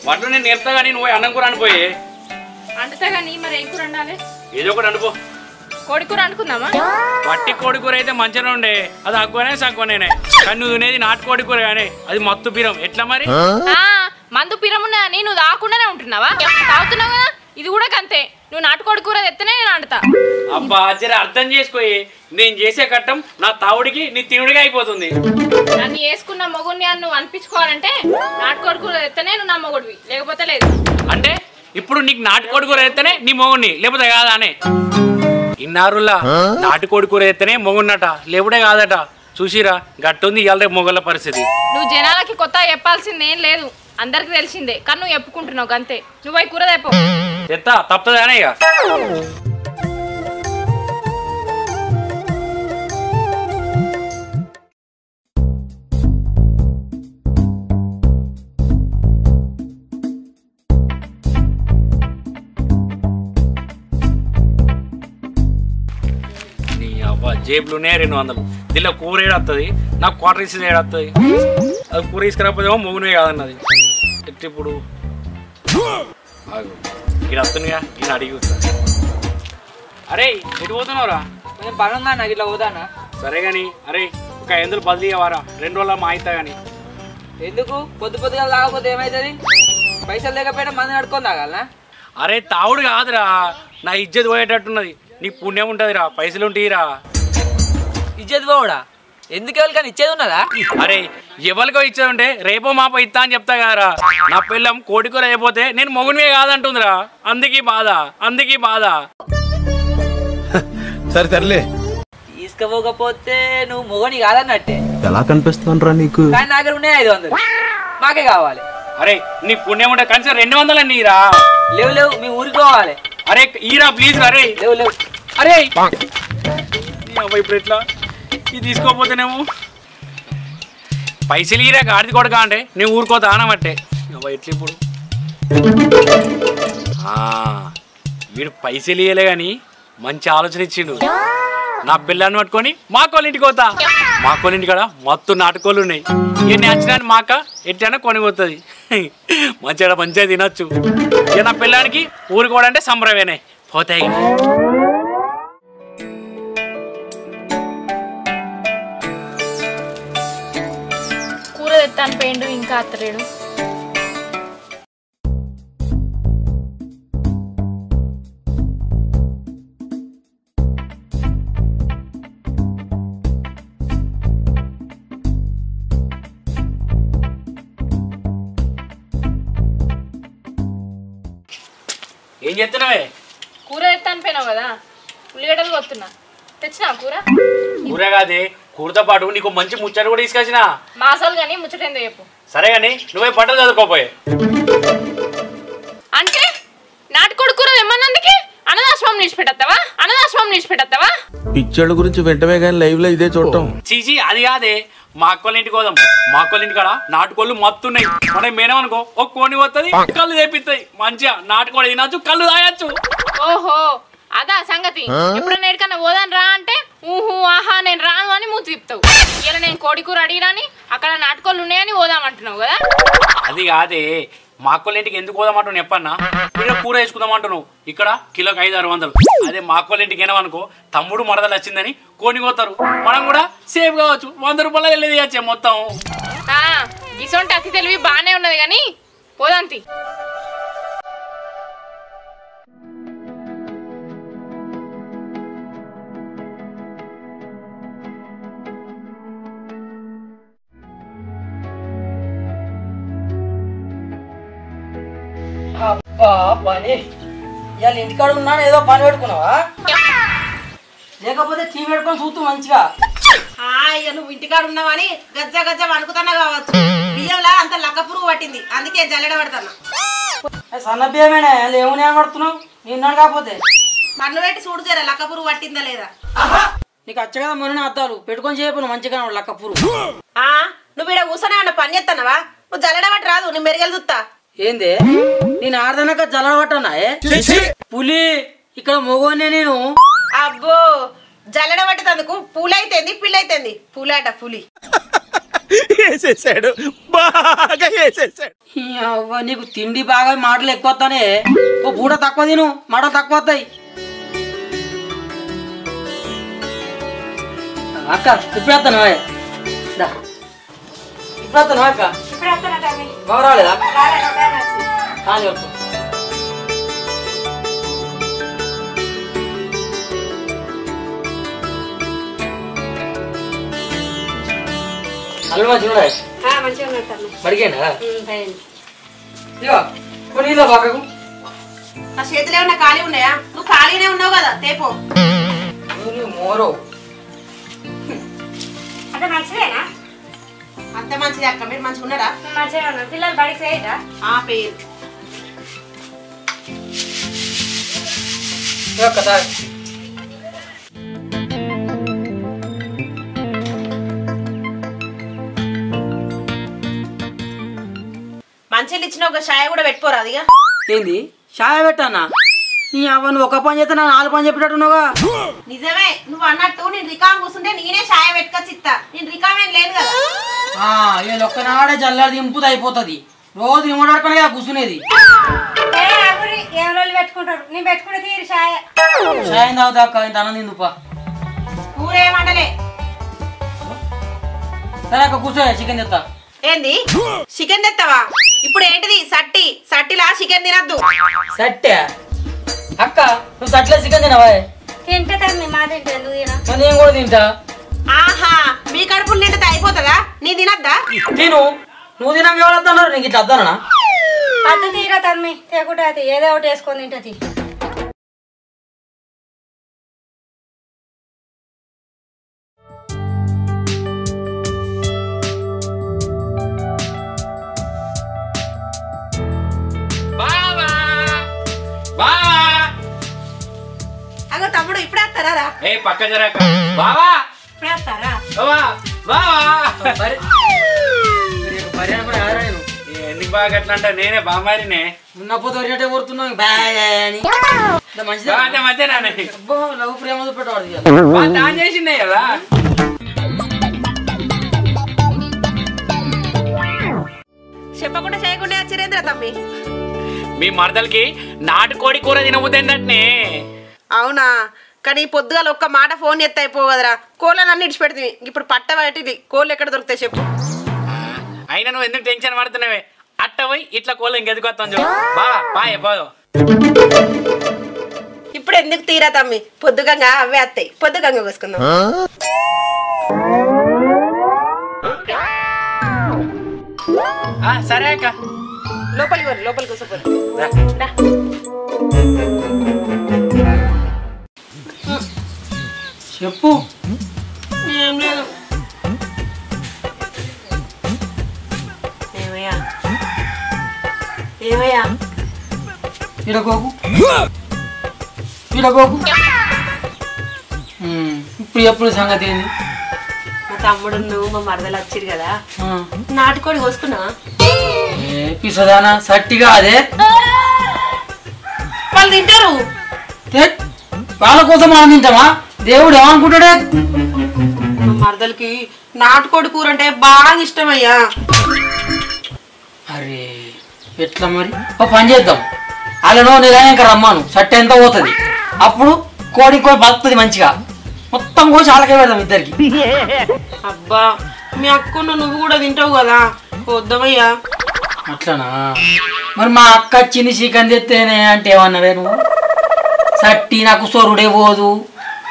వాటిలో నేను నేర్పుతా కానీ నువ్వు అన్నం కూర అనిపోయి అంటుతా కానీ మరి ఏం కూర వండాలి? ఏదో ఒకటి అనుకో. కోడి కూర అనుకుందామా? పట్టి కోడి కూర అయితే మంచిగా ఉండే, అది అక్కువనే సక్కువనే. కానీ నువ్వు తినేది నాటుకోడి కూర కానీ అది మత్తు పిరం. ఎట్లా మరి? మందు పిరమున్నదని నువ్వు తాగకుండానే ఉంటున్నావా? తాగుతున్నావు కదా, ఇది కూడా అంతే. నువ్వు నాటుకోడి కూర తెత్తనే నేను అంటుతా. అబ్బా జర అర్థం చేసుకోయి, నేను చేసే కట్టం నా తావుడికి నీ తినుడిగా అయిపోతుంది. నన్ను వేసుకున్న మొగుడిని అని నువ్వు అనిపించుకోవాలంటే నాటుకోడి కూర తెత్తనే నువ్వు నా మొగుడివి, లేకపోతే లేదు. అంటే ఇప్పుడు నీకు నాటుకోడి కూర ఎత్తనే నీ మొగుడిని, లేకపోతే కాదా అనే ఇన్నారులా నాటుకోడి కూర ఎత్తనే మొగుడినట, లేపుడే కాదట. చూసిరా గట్టుంది ఇవాళ రేపు మొగళ్ళ పరిస్థితి. నువ్వు జనాలకి కొత్త చెప్పాల్సింది ఏం లేదు, అందరికి తెలిసిందే. కానీ నువ్వు చెప్పుకుంటున్నావు అంతే. నువ్వు అవి కూర తెప్పో. ఎత్తా తప్పదానే ఇక. జేబులునే 200. దీనిలో కూర ఏడొస్తుంది, నాకు క్వార్టర్ ఇచ్చి ఏడొస్తుంది. అది కూర తీసుకురాకపోతేమో మొగునే కాదన్నది. ఇప్పుడు ఇక్కడ వస్తుందిగా, నేను అడిగి వస్తాను. అరే ఎటు పోతున్నావురా? నేను పని ఉందా నాకు ఇట్లా పోతానా? సరే కానీ అరే ఒక 500 బదిలీ అవ్వరా, 2 రోజుల మా అవుతా కానీ. ఎందుకు పొద్దుగా తాగకపోతే ఏమవుతుంది? పైసలు లేకపోయినా మంది నడుకొని తాగాలనా? అరే తావుడు కాదురా, నా ఇజ్జత్ పోయేటట్టున్నది. నీకు పుణ్యం ఉంటుందిరా, పైసలు ఉంటాయిరా. ఇచ్చేది పోవడా? ఎందుకు ఎవరికైనా ఇచ్చేది ఉన్నదా? అరే ఎవరికో ఇచ్చేది ఉంటే రేపో మాపో ఇస్తా అని చెప్తా కదరా. నా పిల్లం కోడి కూర అయిపోతే నేను మొగునివే కాదంటుందిరా, అందుకీ బాధ. సరే సర్లే, తీసుకపోకపోతే నువ్వు మొగని కాదన్నట్టే. ఎలా కనిపిస్తుండ్రా నీకు? కానీ నా దగ్గర ఉన్నాయి 500, మాకే కావాలి. అరే నీ పుణ్యం ఉంటే కనీసం 200 నీరా. లేవు మీ ఊరికి పోవాలి. అరే ఈరా ప్లీజ్. అరే లేవు అరే ఇప్పుడు ఎట్లా ఇది తీసుకోపోతేనేమో పైసలు ఈరా గాడిది కొడక అంటే నేను ఊరుకోతా అనబట్టే. ఎట్లా ఇప్పుడు వీడు పైసలు ఇయ్యలే కానీ మంచి ఆలోచన ఇచ్చిండు. నా పిల్లని పట్టుకొని మా కోళ్ళింటికి పోతా. మా కోళ్ళింటి కాడ మొత్తం నాటుకోళ్ళు ఉన్నాయి. ఇక నచ్చినా మాక ఎట్లైనా కొనిపోతుంది. మంచిగా తినొచ్చు. ఇక నా పిల్లానికి ఊరుకోవడంటే సంబరమేనే పోతాయి. కూర తెత్తాను పేండు ఇంకా అత్తలేడు. ఏం చెప్తున్నావే? కూర తెత్తాను పోయినావు కదా, ఉల్లిగడ్డలు కొత్తున్నా. తెచ్చినా కూర కాదే, కూరతో పాటు నీకు మంచి ముచ్చట కూడా తీసుకొచ్చిన. మాసాలు కానీ ముచ్చటేందో చెప్పు. సరే కానీ నువ్వే బట్టలు చదువుకోపోయే. అంటే నాటుకోడి కూర తెమ్మన్నందుకే అన్నదాశ్రమం నిలిచిపెట్టేస్తావా? పిచ్చోళ్ళ గురించి వెంటనే కానీ లైవ్ లో ఇదే చూడటం. చీచి అది కాదే, మా అక్కల ఇంటికి పోదాం. మా అక్కల ఇంటి కాడ నాటుకోళ్ళు మత్తున్నాయి. మనం మేనేమనుకో ఒక కోని వస్తుంది, కళ్ళు తెప్పిస్తాయి. మంచిగా నాటుకోడి తినచ్చు, కళ్ళు తాగచ్చు. ఓహో అదా సంగతి. ఎప్పుడన్నా ఎక్కడికన్నా పోదాను రా అంటే ఊహు ఆహా నేను రాను అని మూతి తిప్పుతావు. ఇలా నేను కోడి కూర అడిగిరాని అక్కడ నాటుకోళ్ళు ఉన్నాయని పోదామంటున్నావు కదా. అది కాదే, మా అక్కల ఇంటికి ఎందుకు పోదామంటున్నావు చెప్పన్నా. ఇక్కడ కూర వేసుకుందామంటున్నావు. ఇక్కడ కిలోకి 500-600. అదే మా అక్కల ఇంటికి ఏమనుకో తమ్ముడు మరదలు వచ్చిందని కోని పోతారు. మనం కూడా సేఫ్ కావచ్చు. 100 రూపాయలు వెళ్ళేది వచ్చే మొత్తం. గిసొంటి అతి తెలివి బాగానే ఉన్నది కానీ పోదాంతి. పని ఇవాళ ఇంటికాడ ఉన్నాను, ఏదో పని పెట్టుకున్నావా? లేకపోతే టీవీ పెట్టుకొని చూస్తూ మంచిగా. ఇక నువ్వు ఇంటికాడ ఉన్నావని గజ్జ వణుకుతున్నా కావచ్చు. బియ్యంలా అంత లక్క పురుగు పట్టింది, అందుకే జల్లెడ పడుతున్నా. సన్న బియ్యమేనే ఏమునే పడుతున్నావు? నిన్నాడు కాకపోతే పన్ను పెట్టి చూడు చేరా లక్క పురుగు పట్టిందా లేదా. నీకు వచ్చ కదా మొన్న అద్దాలు పెట్టుకొని చేయను మంచిగా లక్క పురుగు. నువ్వు ఇక్కడ కూర్చొని అన్న పని చేస్తానవా? నువ్వు జల్లెడ పట్టి రాదు, నేను మెరుగలు చూస్తా. ఏంది నేను ఆడదనక జల్లడ పట్టన్నా? పులి ఇక్కడ మొగోనే నేను. అబ్బో జల్లెడ పట్టేందుకు పూలైతేంది పిల్లైతేంది? పూలాట పులి. వేసేసాడు బాగా వేసేసాడు. అవ్వ నీకు తిండి బాగా మాటలు ఎక్కువ వస్తానే. ఓ పూట తక్కువ తిను, మాటలు తక్కువ వస్తాయి. అక్క ఇప్పుడు వస్తాను ఇప్పుడు వస్తాను అక్క. బాగా రాలేదా? అల్లు మంచిగా పడికేనా ఇగో కొన్ని పక్కకు. ఆ చేతులు ఏమన్నా ఖాళీ ఉన్నాయా? నువ్వు ఖాళీనే ఉన్నావు కదా, తేపో. మోరో అంటే మంచిదేనా? అంత మంచిది అక్క. మీరు మంచిగా ఉన్నారా? మంచిగా ఉన్నారు. పిల్లలు బడికి చేయరా? పేరు కదా. మంచిలు ఇచ్చిన ఒక షాయ కూడా పెట్టుకోరా అదిగా. ఏంది షాయ పెట్టానా? నీ అవ్వ నువ్వు ఒక పని చేస్తే నా 4 పని చెప్పేటట్టున్నావుగా. నిజమే, నువ్వు అన్నట్టు నేను రికామ్ కూర్చుంటే నేనే షాయ పెట్టుకొచ్చి ఇస్తా. నేను రికామ్ ఏం లేదు కదా. వీళ్ళు ఒక్కనాడే జల్లాడు దింపుది అయిపోతుంది. రోజు నిమ్మడాడుకునే కదా కూర్చునేది. ఏం రోజులు పెట్టుకుంటారు? నేను పెట్టుకుంటే తీరు షాయ. షాయం తాగుతా అక్క, ఇంత అన్నం తిందుపా. కూర ఏమంటలే. సరే అక్క కూర్చో, చికెన్ తెస్తా. ఏంది చికెన్ తెస్తావా? ఇప్పుడు ఏంటిది సట్టిలా చికెన్ తినద్దు. సట్టే అక్క, నువ్వు సట్లే చికెన్ తినవా? తింటే తమ్మి మా తింటే ఎందుకు తినా? నేను కూడా తింటా. ఆహా, మీ కడుపులు నిండితే అయిపోతుందా? నీ తినద్దా? తిను, నువ్వు తినాక ఎవరొద్దన్నారు? నీకు ఇట్లా వద్దానా? అద్దు తీరా తమ్మి, తేకుంటే అది ఏదో ఒకటి వేసుకొని తింటది. అగో తమ్ముడు ఇప్పుడే వస్తారా? ఏ పక్క జరాక బావా ఇప్పుడే వస్తారా? ఎందుకు బాగా అట్లా అంటా? నేనే బామారినే ఉన్నప్పుడు వరినట్టే కొడుతున్నావు మంచిది. మధ్యనా లవ్ ప్రేమ చూపెట్టవాడు దాని చేసిందే కదా. చెప్పకుండా చేయకుండా వచ్చిరేంద్ర తమ్మి. మీ మరదలకి నాటుకోడి కూర తినబుద్దేందట్నే. అవునా? కానీ పొద్దుగాల ఒక్క మాట ఫోన్ చేస్తే అయిపోగదరా. కోళ్ళని అన్ని ఇడిచిపెడుతుంది. ఇప్పుడు పట్ట బయటిది కోళ్ళు ఎక్కడ దొరుకుతాయి చెప్పు. అయినా నువ్వు ఎందుకు టెన్షన్ పడుతున్నావే? అట్ట పోయి ఇట్లా కోళ్ళు ఇంకెదుకొస్తాం చూ. బావా పాయే పోదు. ఇప్పుడు ఎందుకు తీరా తమ్మి? పొద్దుగంగా అవే వస్తాయి. పొద్దుగంగా కోసుకుందాం. సరే అక్క, లోపలికి కూర్చోపోరు. చెప్పు. ఏం లేదు. ఏమయ్యా ఇడకోకు ఇప్పుడు ఎప్పుడు సంగతి ఏంది? మా తమ్ముడు నువ్వు మా మరదలు వచ్చిరు కదా, నాటుకోడి కోసుకున్నావా? పిసదానా సట్టిగా అదే వాళ్ళు తింటారు. వాళ్ళ కోసం మనం తింటామా? దేవుడు ఏమనుకుంటాడే? మా మరదలకి నాటుకోడి కూర అంటే బాగా ఇష్టమయ్యా. అరే ఎట్లా మరి? ఒక పని చేద్దాం, వాళ్ళను నేను ఇంకా రమ్మాను, సట్ట ఎంత పోతుంది, అప్పుడు కోడి బతుకుతుంది మంచిగా, మొత్తం కోసి వాళ్ళకే పెడదాం ఇద్దరికి. అబ్బా మీ అక్కున్న నువ్వు కూడా తింటావు కదా, వద్దామయ్యా. అట్లనా? మరి మా అక్క చిన్ని చికెన్ తెస్తేనే అంటే ఏమన్నావే నువ్వు? సట్టి నాకు సొరుడే పోదు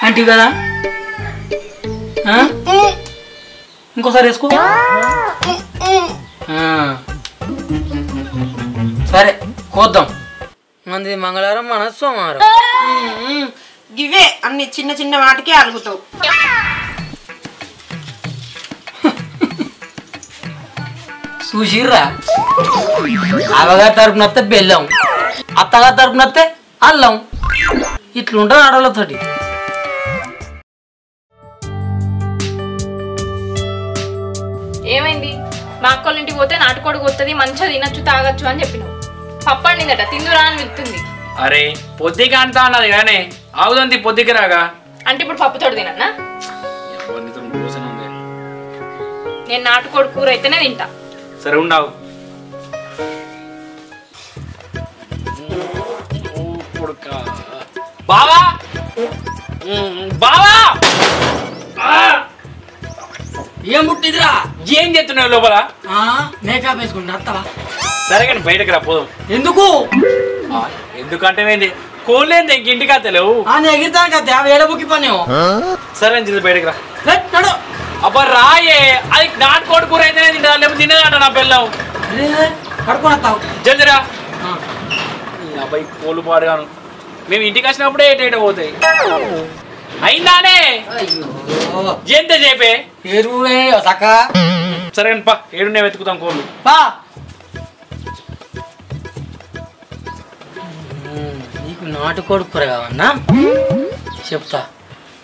అంటివి కదా. ఇంకోసారి వేసుకో. సరే కోద్దాం. మంది మంగళవారం మన సోమవారం. ఇవే అన్ని చిన్న చిన్న వాటికే అలుగుతావు. చూసిర్రా, అవగా తరపునత్తే బెల్లం, అత్తగా తరపునత్తే అల్లం, ఇట్లుంటుంది ఆడవాళ్ళతోటి. ఏమైంది? మా అక్కల ఇంటికి పోతే నాటుకోడి వస్తుంది, మంచిగా తినచ్చు తాగొచ్చు అని చెప్పినావు. పప్పు అండిందట, తిందురా అని విత్తుంది. అరే పొద్దుగా అంటా అన్నది కానీ అవుదంది పొద్దుకి రాగా అంటే ఇప్పుడు పప్పుతోటి తినన్నా? నేను నాటుకోడి కూర అయితేనే తింటా. సరే ఉండవు. బావా బావా ఏం పుట్టిదిరా? ఏం చేస్తున్నావు లోపల? మేకప్ వేసుకుంటా అత్తవా? సరే కానీ బయటకు రా పోదాం. ఎందుకు? ఎందుకంటే ఏంది కోళ్ళేంది ఇంక ఇంటికి అత్తలేవు. ఎగిరితాను కదా ఏడబుక్కి పని. సరే అని బయటకు రా. నడు. అబ్బా రాయే, అది నాటుకోడి కూర అయితేనే తింటా, లేకపోతే తినేదంట నా పిల్లం. పడుకొని వస్తావు జల్దిరా. అబ్బాయి కోళ్ళు పాడుగాను, మేము ఇంటికి వచ్చినప్పుడే ఏటేట పోతాయి. అయిందానే ఎంత చెప్పే ఎరువులే సక్క. సరే పా, ఏడునే వెతుకుతాం కోళ్ళు. పా. నీకు నాటుకోడి కూర కావన్నా చెప్తా.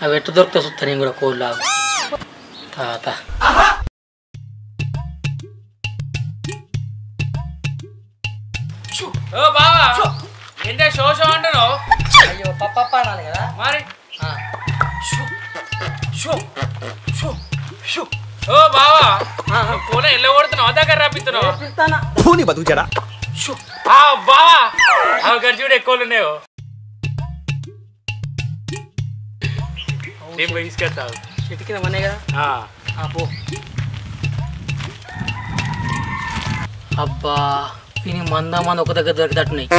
అవి ఎట్టు దొరికితే చూస్తా నేను కూడా కోళ్ళు లాగా. తాత ఓ బావా ఏంటే షో షో అంటున్నావు? అయ్యో పప్ప అనాలి కదా మరి. ఓ బావా కోళ్ళ ఎల్ల కొడుతున్నావు, దగ్గర రాపిస్తున్నావు. పూని బతుకుచాడా బావా అవి గడిచి ఎక్కువలు ఉన్నాయో నేను పోయి తీసుకెళ్తావు. చెట్టు కింద మనే కదా. పో. అబ్బా దీనికి మంద ఒక దగ్గర దొరికినట్టున్నాయి.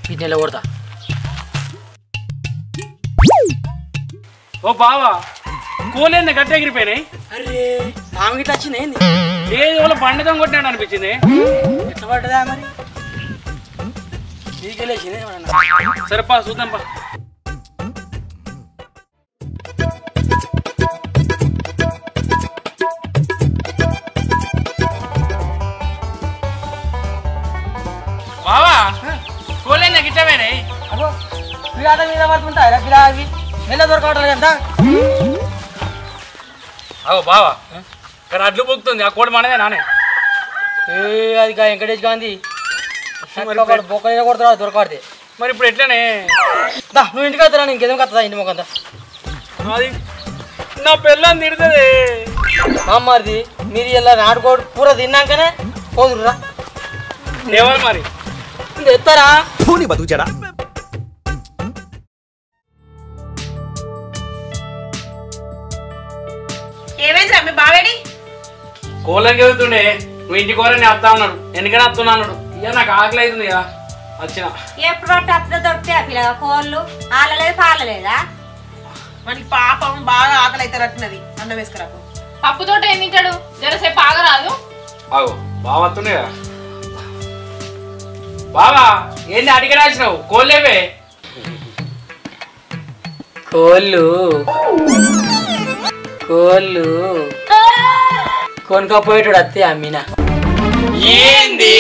వీటిని ఎలా కొడతా? ఓ బావా కోలేంది గట్టి ఎగిరిపోయినాయి. అరే ఆమె గిట్లా వచ్చింది ఏంది? లేదు వాళ్ళ బండితో కొట్టినాడు అనిపించింది. ఎట్లా పడ్డదా మరి? నీకెళ్ళేసింది. సరేపా చూద్దాం పా. బావా కోలేంది గిట్టమేనాయి. అబ్బో పిల్లాట మీద పడుతుంటాయి పిల్లా అవి మెల్ల దొరకవట్లేదు ఎంత. అవు బావా ఇక్కడ అడ్లు పొక్కుతుంది, ఆ కోడి మనదే నానే. అది వెంకటేష్ గాంధీ బొక్క కొడుతున్నా దొరకబడితే. మరి ఇప్పుడు ఎట్లనే? నువ్వు ఇంటికి వస్తారా? ఇంకేం కత్తా ఇంటి మొక్కంతా. అది నా పిల్లని తిడుతుంది. మరిది మీరు ఇలా నాటుకోడి కూర తిన్నాకనే పోదురురా. ఎవరు మరి ఎత్తారా? పూని బతుకుచాడా ఏమైందిరా మీ బావేడి? కోళ్ళకి వెళ్తుండే నువ్వు ఇంటి కూరని వస్తా ఉన్నాడు, ఎందుకని వస్తున్నా అన్నాడు. ఇక నాకు ఆకలి అవుతుంది కదా వచ్చిన. ఎప్పుడు అప్పుడు దొరికితే పిల్లగా కోళ్ళు ఆలలేదు పాలలేదా? మనకి పాపం బాగా ఆకలి అయితే రట్టున్నది. అన్నం వేసుకురాకు. పప్పుతోట ఏం తింటాడు? జరసేపు ఆగరాదు. అవు బాగా వస్తుండే కదా. బావా ఏంటి అడిగి రాసినావు? కోళ్ళేవే. కోళ్ళు కోళ్ళు కొనుక్కపోయేటాడు అత్తే అమ్మినా. ఏంది